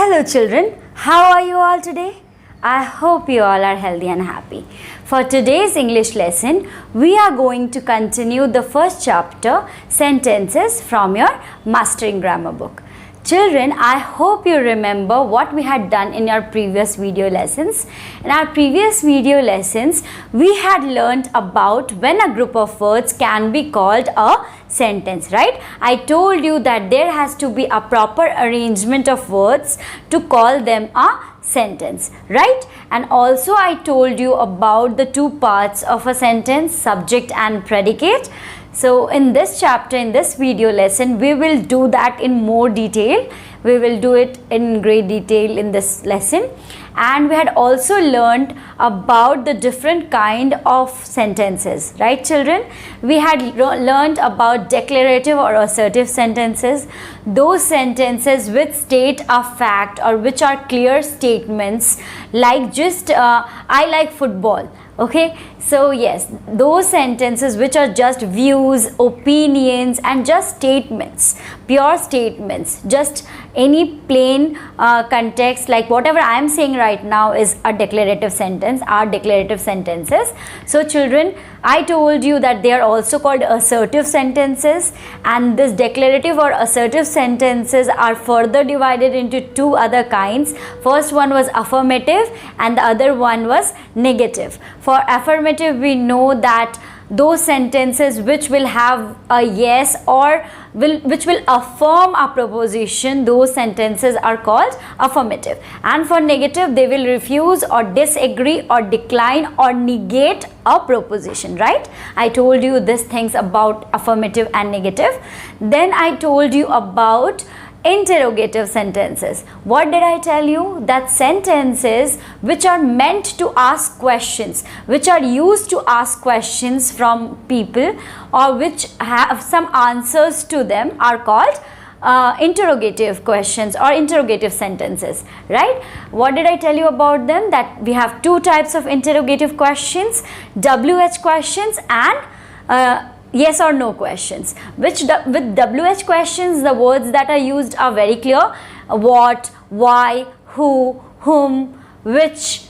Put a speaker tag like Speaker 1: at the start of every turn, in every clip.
Speaker 1: Hello children, how are you all today? I hope you all are healthy and happy. For today's English lesson, we are going to continue the first chapter, Sentences, from your Mastering Grammar book. Children, I hope you remember what we had done in our previous video lessons. In our previous video lessons, we had learned about when a group of words can be called a sentence, right? I told you that there has to be a proper arrangement of words to call them a sentence, right? And also I told you about the two parts of a sentence, subject and predicate. So in this chapter, in this video lesson, we will do that in more detail. We will do it in great detail in this lesson. And we had also learned about the different kind of sentences, right children? We had learned about declarative or assertive sentences, those sentences which state a fact or which are clear statements, like just I like football. Okay, so yes, those sentences which are just views, opinions and just statements, pure statements, just any plain context, like whatever I am saying right now is a declarative sentence, are declarative sentences. So children, I told you that they are also called assertive sentences, and this declarative or assertive sentences are further divided into two other kinds. First one was affirmative and the other one was negative. For affirmative, we know that those sentences which will have a yes or which will affirm a proposition, those sentences are called affirmative. And for negative, they will refuse or disagree or decline or negate a proposition, right? I told you these things about affirmative and negative. Then I told you about interrogative sentences. What did I tell you? That sentences which are meant to ask questions, which are used to ask questions from people or which have some answers to them, are called interrogative questions or interrogative sentences, right? What did I tell you about them? That we have two types of interrogative questions, WH questions and yes or no questions. With WH questions, the words that are used are very clear: what, why, who, whom, which,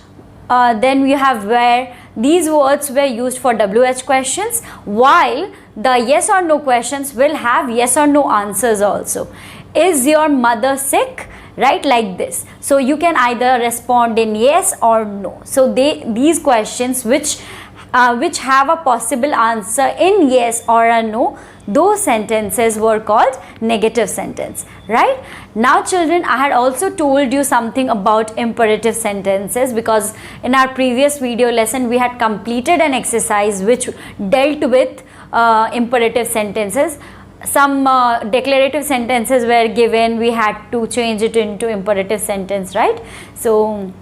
Speaker 1: then we have where. These words were used for WH questions, while the yes or no questions will have yes or no answers also. Is your mother sick? Right, like this. So you can either respond in yes or no. So these questions which have a possible answer in yes or a no, those sentences were called negative sentence, right? Now children, I had also told you something about imperative sentences, because in our previous video lesson we had completed an exercise which dealt with imperative sentences. Some declarative sentences were given, we had to change it into imperative sentence, right? So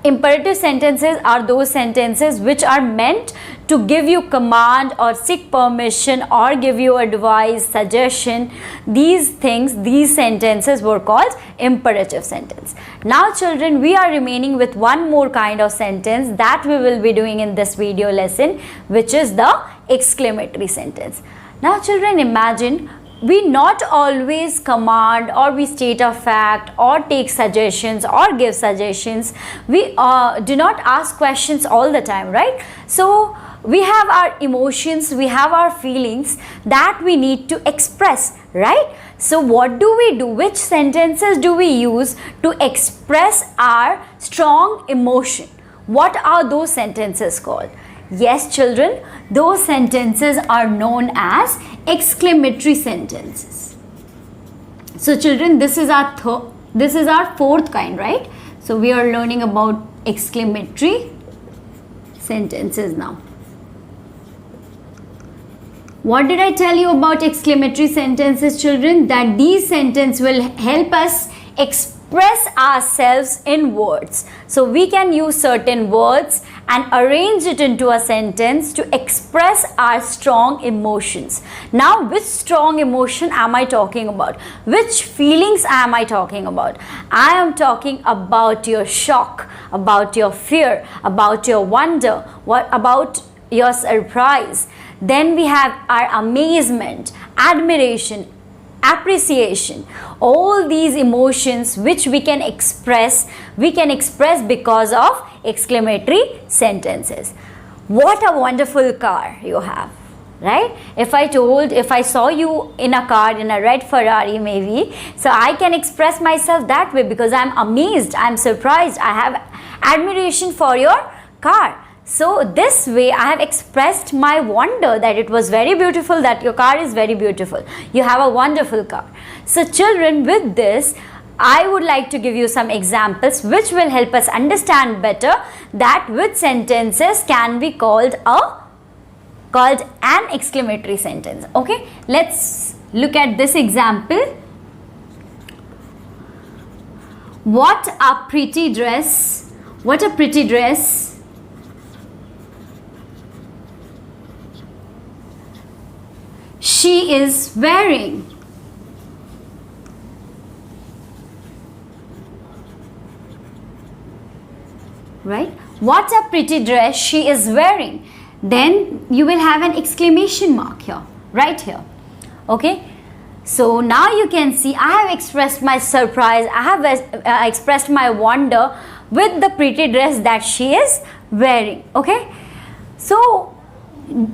Speaker 1: imperative sentences are those sentences which are meant to give you command or seek permission or give you advice, suggestion. These things, these sentences were called imperative sentence. Now children, we are remaining with one more kind of sentence that we will be doing in this video lesson, which is the exclamatory sentence. Now children, imagine we not always command or we state a fact or take suggestions or give suggestions. We do not ask questions all the time, right? So we have our emotions, we have our feelings that we need to express, right? So what do we do? Which sentences do we use to express our strong emotion? What are those sentences called? Yes children, those sentences are known as exclamatory sentences. So children, this is our fourth kind, right? So we are learning about exclamatory sentences now. What did I tell you about exclamatory sentences, children? That these sentences will help us express ourselves in words. So we can use certain words and arrange it into a sentence to express our strong emotions. Now, which strong emotion am I talking about? Which feelings am I talking about? I am talking about your shock, about your fear, about your wonder, about your surprise. Then we have our amazement, admiration, appreciation. All these emotions which we can express because of exclamatory sentences. What a wonderful car you have, right? If I saw you in a car, in a red Ferrari maybe, so I can express myself that way because I'm amazed, I'm surprised, I have admiration for your car. So this way I have expressed my wonder that it was very beautiful, that your car is very beautiful, you have a wonderful car. So children, with this I would like to give you some examples which will help us understand better that which sentences can be called an exclamatory sentence. Okay, let's look at this example. What a pretty dress. What a pretty dress she is wearing. Right? What a pretty dress she is wearing. Then you will have an exclamation mark here, right here. Okay? So now you can see I have expressed my surprise, I have expressed my wonder with the pretty dress that she is wearing. Okay? So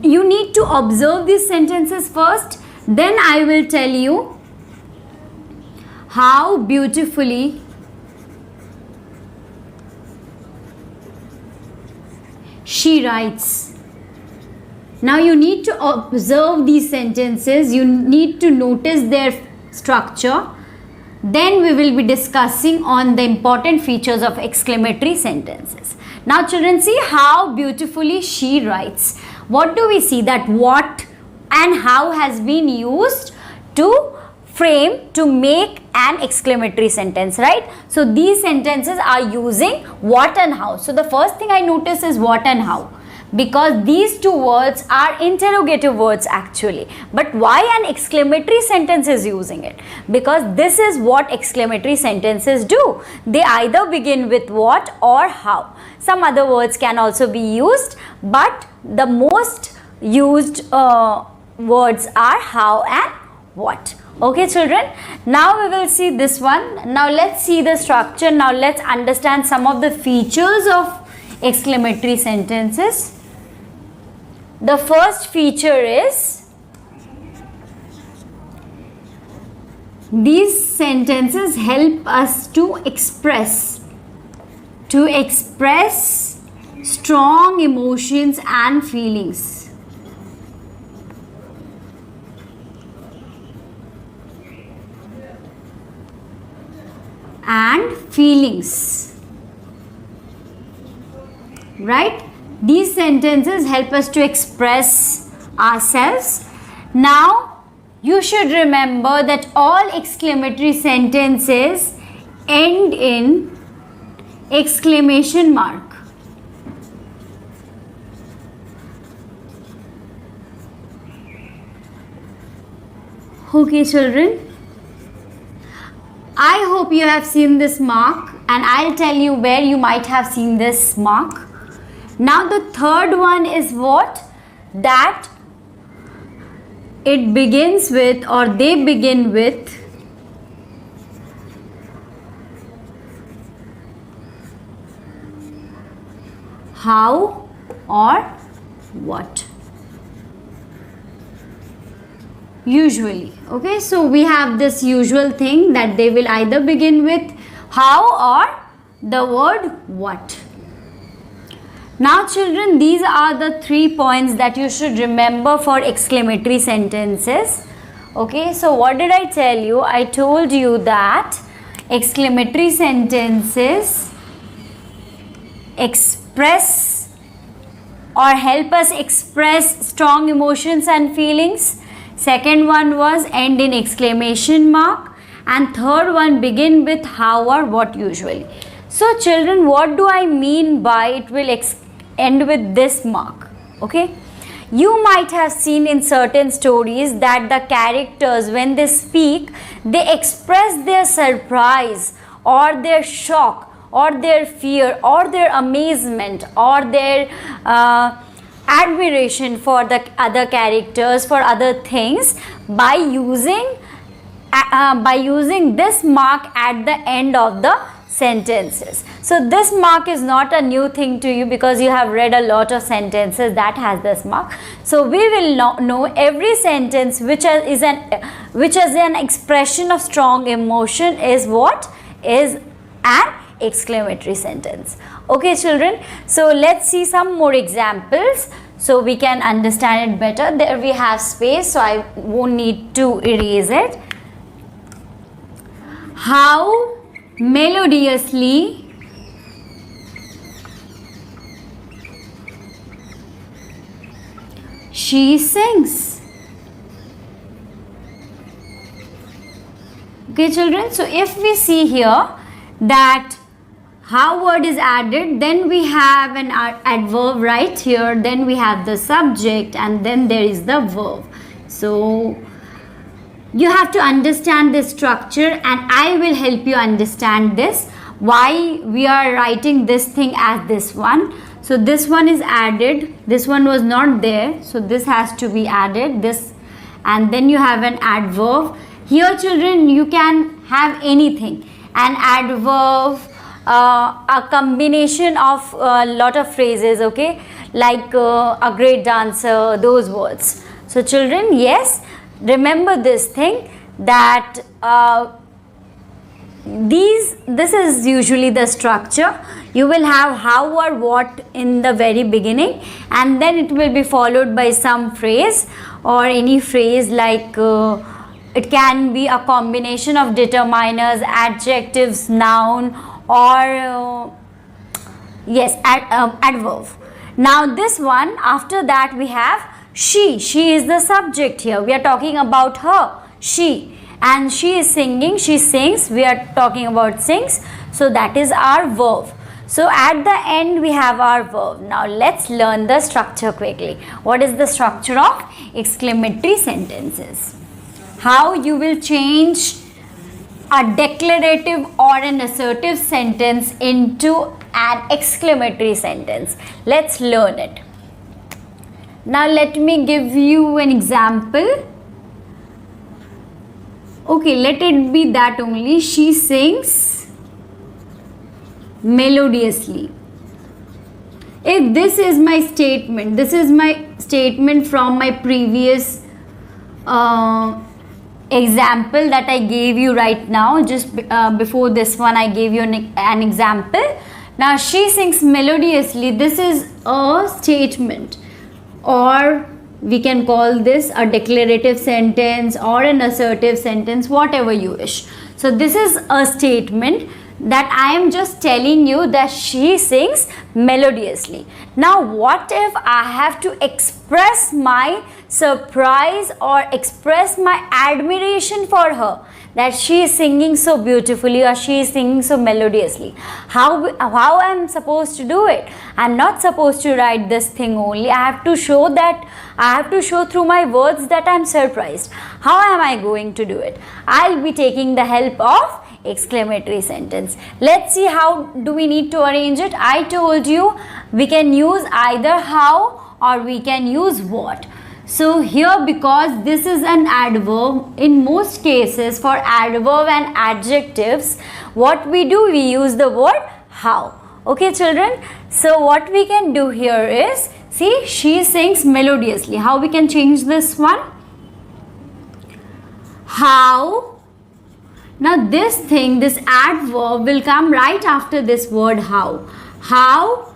Speaker 1: you need to observe these sentences first, then I will tell you how beautifully she writes. Now you need to observe these sentences, you need to notice their structure, then we will be discussing on the important features of exclamatory sentences. Now children, see how beautifully she writes. What do we see? That what and how has been used to frame, to make an exclamatory sentence, right? So these sentences are using what and how. So the first thing I notice is what and how, because these two words are interrogative words actually. But why an exclamatory sentence is using it? Because this is what exclamatory sentences do. They either begin with what or how. Some other words can also be used, but the most used words are how and what. Okay children, now we will see this one. Now let's see the structure. Now let's understand some of the features of exclamatory sentences. The first feature is these sentences help us to express strong emotions and feelings. Right? These sentences help us to express ourselves. Now you should remember that all exclamatory sentences end in exclamation mark. Okay children, I hope you have seen this mark and I'll tell you where you might have seen this mark. Now the third one is what? That it begins with, or they begin with, how or what. Usually. Okay, so we have this usual thing that they will either begin with how or the word what. Now children, these are the 3 points that you should remember for exclamatory sentences. Okay, so what did I tell you? I told you that exclamatory sentences express or help us express strong emotions and feelings. Second one was end in exclamation mark, and third one begin with how or what usually. So children, what do I mean by it will end with this mark? Okay, you might have seen in certain stories that the characters, when they speak, they express their surprise or their shock or their fear or their amazement or their admiration for the other characters, for other things, by using by using this mark at the end of the sentences. So this mark is not a new thing to you because you have read a lot of sentences that has this mark. So we will know every sentence which is an expression of strong emotion is what is an exclamatory sentence. Okay children, so let's see some more examples so we can understand it better. There we have space, so I won't need to erase it. How melodiously she sings. Okay children, so if we see here that how word is added, then we have an adverb right here, then we have the subject, and then there is the verb. So you have to understand this structure, and I will help you understand this, why we are writing this thing as this one. So this one is added, this one was not there, so this has to be added, this, and then you have an adverb. Here children, you can have anything, an adverb, a combination of a lot of phrases, okay, like a great dancer, those words. So children, yes, remember this thing that this is usually the structure. You will have how or what in the very beginning, and then it will be followed by some phrase or any phrase like it can be a combination of determiners, adjectives, noun, or yes, adverb. Now this one, after that we have she is the subject here. We are talking about her, she, and she is singing, she sings, we are talking about sings, so that is our verb. So at the end we have our verb. Now let's learn the structure quickly. What is the structure of exclamatory sentences? How you will change a declarative or an assertive sentence into an exclamatory sentence. Let's learn it. Now let me give you an example. Okay, let it be that only. She sings melodiously. If this is my statement, this is my statement from my previous example that I gave you right now. Just before this one I gave you an example. Now she sings melodiously. This is a statement, or we can call this a declarative sentence or an assertive sentence, whatever you wish. So this is a statement that I am just telling you that she sings melodiously. Now what if I have to express my surprise or express my admiration for her, that she is singing so beautifully or she is singing so melodiously? How I am supposed to do it? I am not supposed to write this thing only. I have to show through my words that I am surprised. How am I going to do it? I will be taking the help of exclamatory sentence. Let's see how do we need to arrange it. I told you we can use either how or we can use what. So here, because this is an adverb, in most cases for adverb and adjectives, what we do, we use the word how. Okay children, so what we can do here is, see, she sings melodiously. How we can change this one? How. Now this thing, this adverb will come right after this word how. How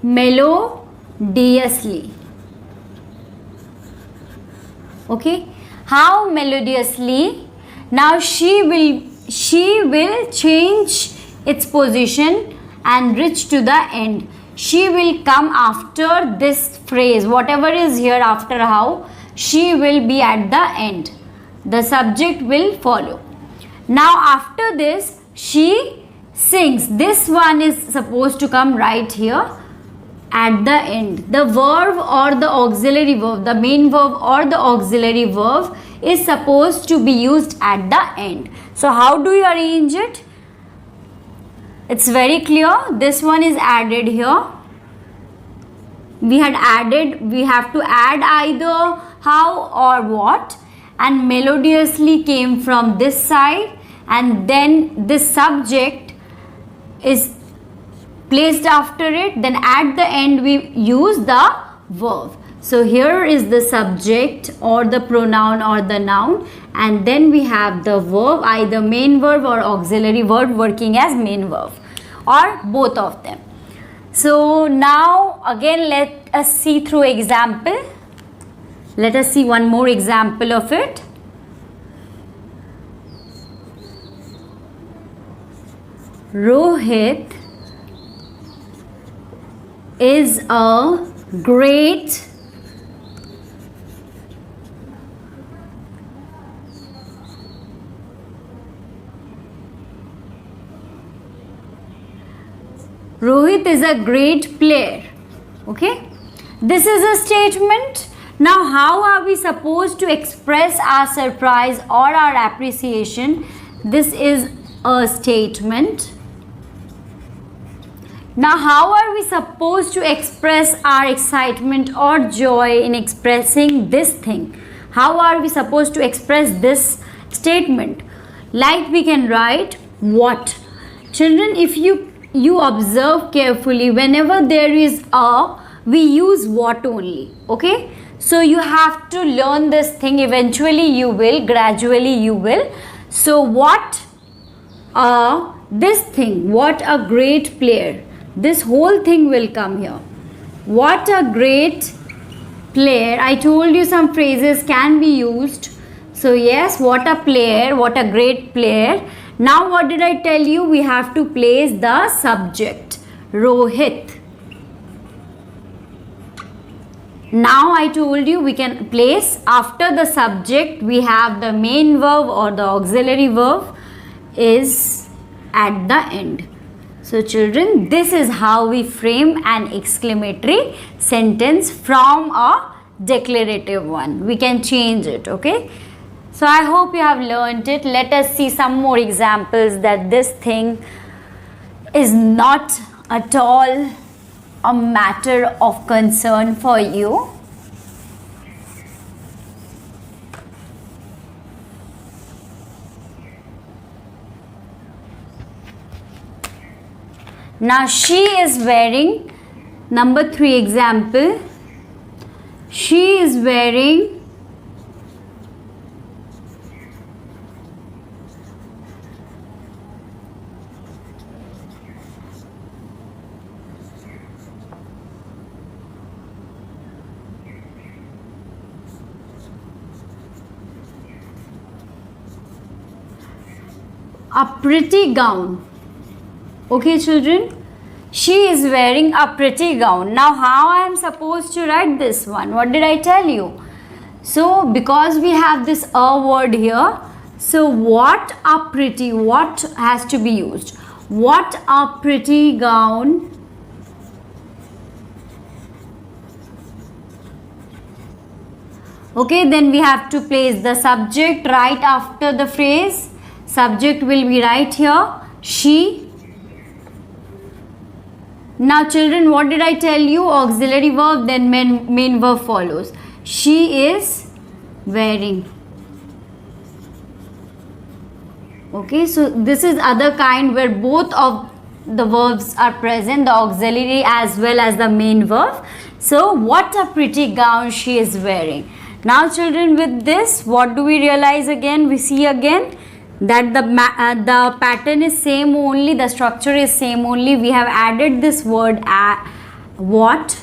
Speaker 1: melodiously. Okay, how melodiously. Now she will change its position and reach to the end. She will come after this phrase, whatever is here after how, she will be at the end. The subject will follow. Now after this, she sings. This one is supposed to come right here at the end. The verb or the auxiliary verb, the main verb or the auxiliary verb is supposed to be used at the end. So how do you arrange it? It's very clear. This one is added here. We have to add either how or what, and melodiously came from this side, and then this subject is placed after it, then at the end we use the verb. So here is the subject or the pronoun or the noun, and then we have the verb, either main verb or auxiliary verb working as main verb, or both of them. So now again let us see through example. Let us see one more example of it. Rohit is a great Rohit is a great player. Okay, this is a statement. Now how are we supposed to express our surprise or our appreciation? This is a statement. Now how are we supposed to express our excitement or joy in expressing this thing? How are we supposed to express this statement? Like we can write what. Children, if you observe carefully, whenever there is a, we use what only. Okay, so you have to learn this thing. Eventually you will, gradually you will. So what this thing, what a great player, this whole thing will come here. What a great player. I told you some phrases can be used. So yes, what a player, what a great player. Now what did I tell you? We have to place the subject, Rohit. Now I told you we can place after the subject, we have the main verb or the auxiliary verb is at the end. So children, this is how we frame an exclamatory sentence from a declarative one. We can change it, okay? So I hope you have learned it. Let us see some more examples that this thing is not at all a matter of concern for you. Now she is wearing, number 3 example, she is wearing a pretty gown. Okay children, she is wearing a pretty gown. Now how I am supposed to write this one? What did I tell you? So because we have this a word here, so what a pretty, what has to be used? What a pretty gown Okay, then we have to place the subject right after the phrase. Subject will be right here, she. Now children, what did I tell you? Auxiliary verb, then main verb follows. She is wearing. Okay, so this is other kind where both of the verbs are present, the auxiliary as well as the main verb. So what a pretty gown she is wearing. Now children, with this, what do we realize again? We see again that the pattern is same only, the structure is same only. We have added this word what,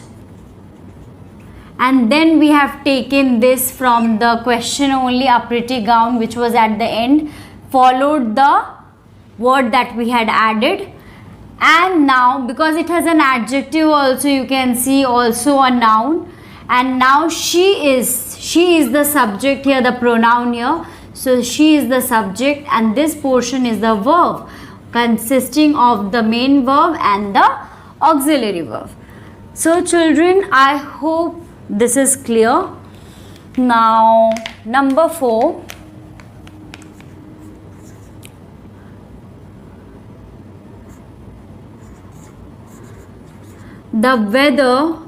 Speaker 1: and then we have taken this from the question only, a pretty gown, which was at the end, followed the word that we had added. And now because it has an adjective also, you can see also a noun, and now she is the subject here, the pronoun here. So she is the subject and this portion is the verb consisting of the main verb and the auxiliary verb. So children, I hope this is clear. Now number 4. The weather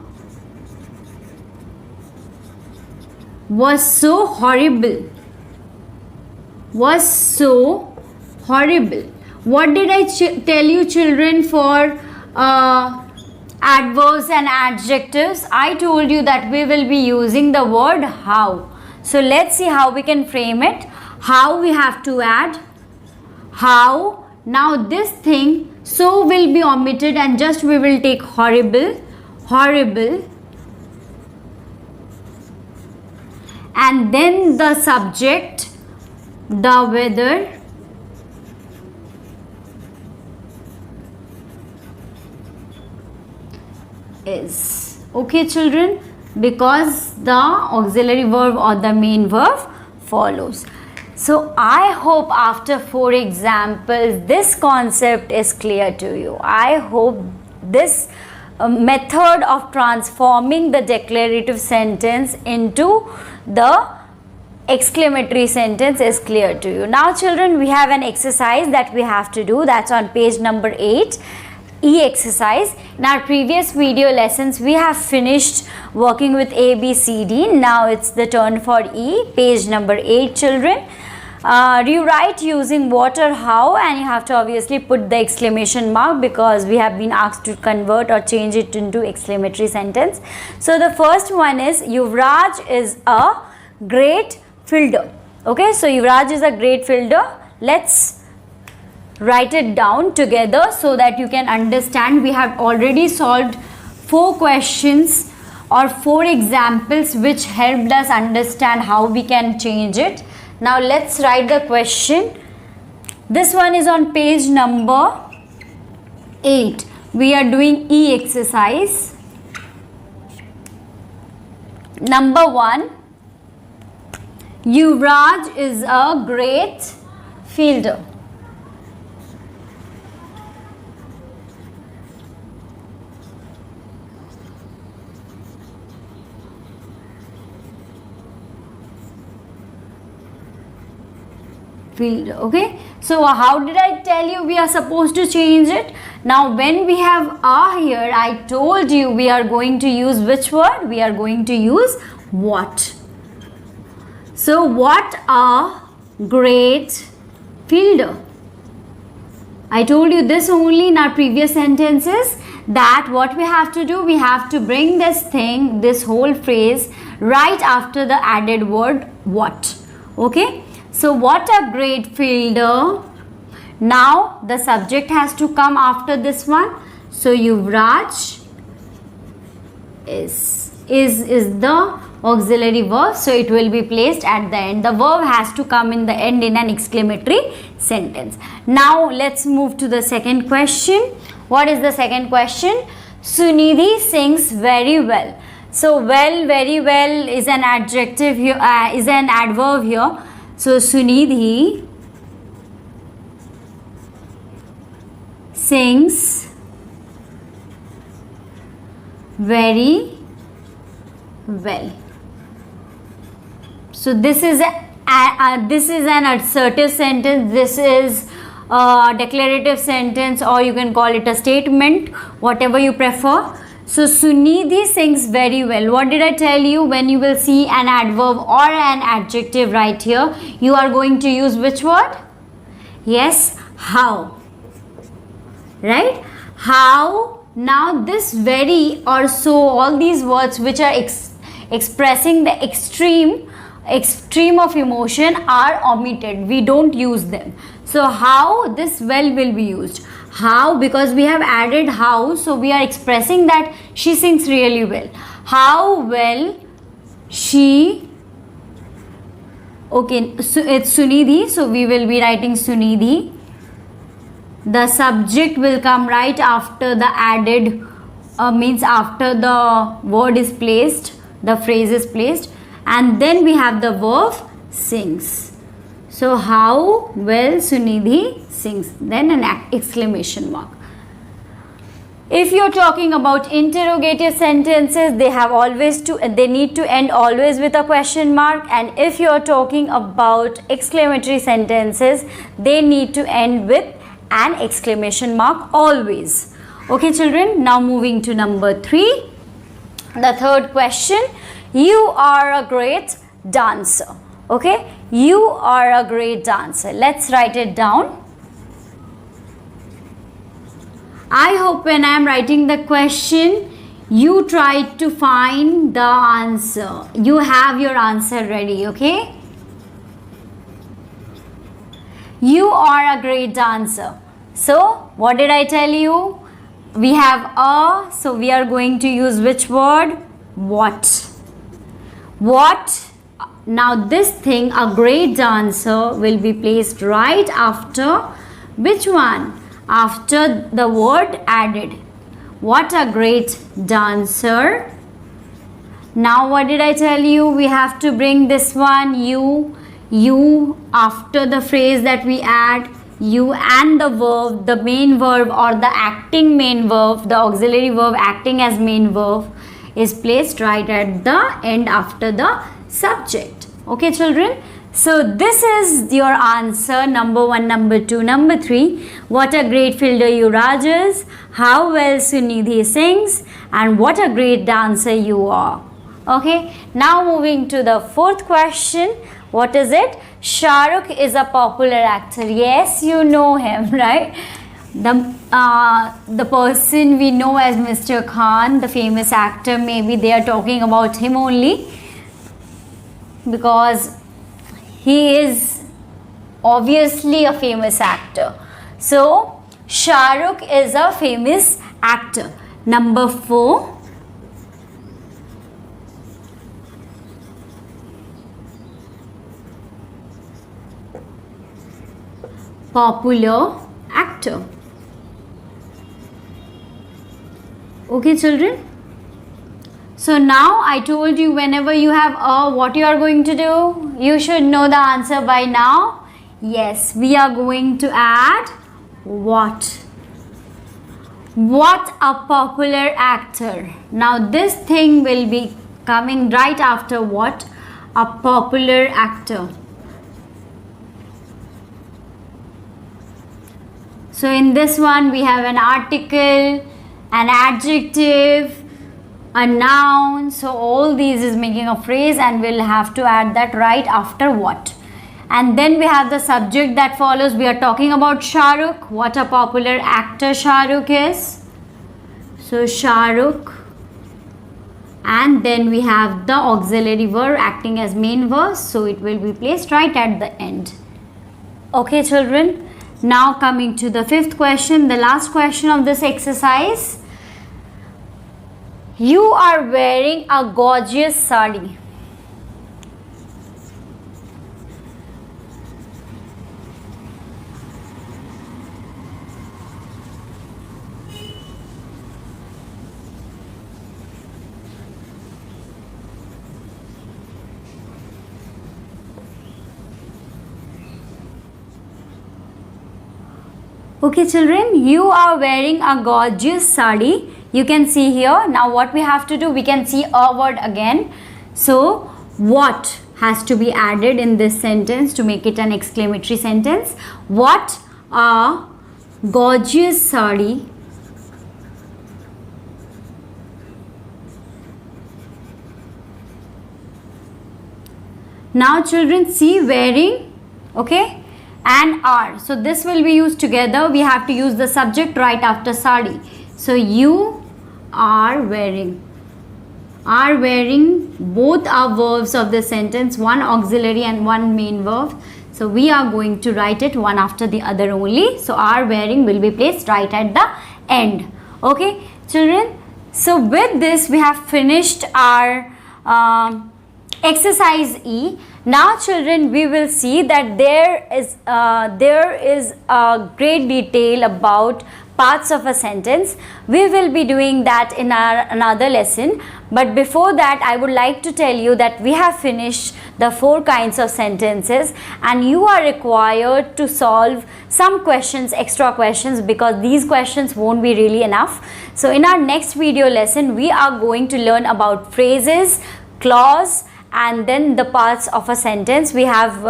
Speaker 1: was so horrible. was so horrible. What did I tell you, children, for adverbs and adjectives? I told you that we will be using the word how. So let's see how we can frame it. How we have to add how. Now this thing so will be omitted and just we will take horrible, horrible, and then the subject, the weather, is. Okay, children, because the auxiliary verb or the main verb follows. So I hope after 4 examples this concept is clear to you. I hope this method of transforming the declarative sentence into the exclamatory sentence is clear to you. Now children, we have an exercise that we have to do. That's on page number 8. E exercise. In our previous video lessons we have finished working with A, B, C, D. Now it's the turn for E, page number 8, children. Rewrite using what or how, and you have to obviously put the exclamation mark because we have been asked to convert or change it into exclamatory sentence. So the first one is Yuvraj is a great fielder. Okay, so Yuvraj is a great fielder. Let's write it down together so that you can understand. We have already solved 4 questions or 4 examples which helped us understand how we can change it. Now let's write the question. This one is on page number 8. We are doing E exercise. Number 1. Yuvraj is a great fielder. Fielder. Okay, so how did I tell you we are supposed to change it? Now when we have a here, I told you we are going to use which word? We are going to use what. So what a great fielder. I told you this only in our previous sentences, that what we have to do, we have to bring this thing, this whole phrase right after the added word what. Okay, so what a great fielder. Now the subject has to come after this one. So Yuvraj is the auxiliary verb, so it will be placed at the end. The verb has to come in the end in an exclamatory sentence. Now let's move to the second question. What is the second question? Sunidhi sings very well. So well, very well is an adjective here, is an adverb here. So Sunidhi sings very well. So this is an assertive sentence. This is a declarative sentence, or you can call it a statement, whatever you prefer. So Sunidhi sings very well. What did I tell you? When you will see an adverb or an adjective right here, you are going to use which word? Yes, how. Right? How. Now this very or so, all these words which are expressing the extreme of emotion are omitted. We don't use them. So how, this well will be used. How, because we have added how, so we are expressing that she sings really well. How well she, okay, so it's Sunidhi, so we will be writing Sunidhi. The subject will come right after the added, means after the word is placed, the phrase is placed, and then we have the verb sings. So how well Sunidhi sings, then an exclamation mark. If you're talking about interrogative sentences, they need to end always with a question mark, and if you're talking about exclamatory sentences, they need to end with an exclamation mark always. Okay children, now moving to number 3. The third question, you are a great dancer. Okay, you are a great dancer. Let's write it down. I hope when I am writing the question, you try to find the answer. You have your answer ready, okay? You are a great dancer. So, what did I tell you? We have a, so we are going to use which word? What. What? Now this thing, a great dancer, will be placed right after which one? After the word added. What a great dancer. Now what did I tell you? We have to bring this one, you after the phrase that we add, you and the verb, the main verb or the acting main verb, the auxiliary verb acting as main verb is placed right at the end after the subject. Okay children? So this is your answer, number 1, number 2, number 3. What a great fielder Yuvraj is, how well Sunidhi sings, and what a great dancer you are. Okay, now moving to the 4th question. What is it? Shah Rukh is a popular actor. Yes, you know him, right? The person we know as Mr. Khan, the famous actor, maybe they are talking about him only because he is obviously a famous actor. So, Shah Rukh is a famous actor. Number 4. Popular actor. Okay children? So now I told you whenever you have a, what you are going to do? You should know the answer by now. Yes, we are going to add what? What a popular actor. Now this thing will be coming right after what? A popular actor. So in this one we have an article, an adjective, a noun. So all these is making a phrase and we'll have to add that right after what. And then we have the subject that follows. We are talking about Shah Rukh. What a popular actor Shah Rukh is. So Shah Rukh. And then we have the auxiliary verb acting as main verb. So it will be placed right at the end. Okay children. Now coming to the 5th question, the last question of this exercise. You are wearing a gorgeous sari. Okay children, you are wearing a gorgeous sari. You can see here. Now what we have to do, we can see a word again. So what has to be added in this sentence to make it an exclamatory sentence. What a gorgeous sari. Now children, see wearing, okay, and are. So this will be used together. We have to use the subject right after sari. So you are wearing. Are wearing, both are verbs of the sentence, one auxiliary and one main verb. So we are going to write it one after the other only. So are wearing will be placed right at the end. Okay children. So with this we have finished our exercise E. Now children, we will see that there is a great detail about parts of a sentence. We will be doing that in our another lesson. But before that, I would like to tell you that we have finished the 4 kinds of sentences and you are required to solve some questions, extra questions, because these questions won't be really enough. So in our next video lesson, we are going to learn about phrases, clause, and then the parts of a sentence. We have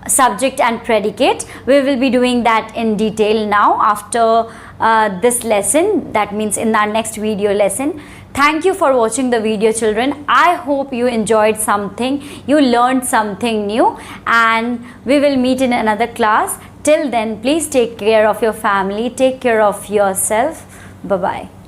Speaker 1: subject and predicate. We will be doing that in detail now after this lesson, that means in our next video lesson. Thank you for watching the video, children. I hope you enjoyed something, you learned something new, and we will meet in another class. Till then, please take care of your family, take care of yourself. Bye bye.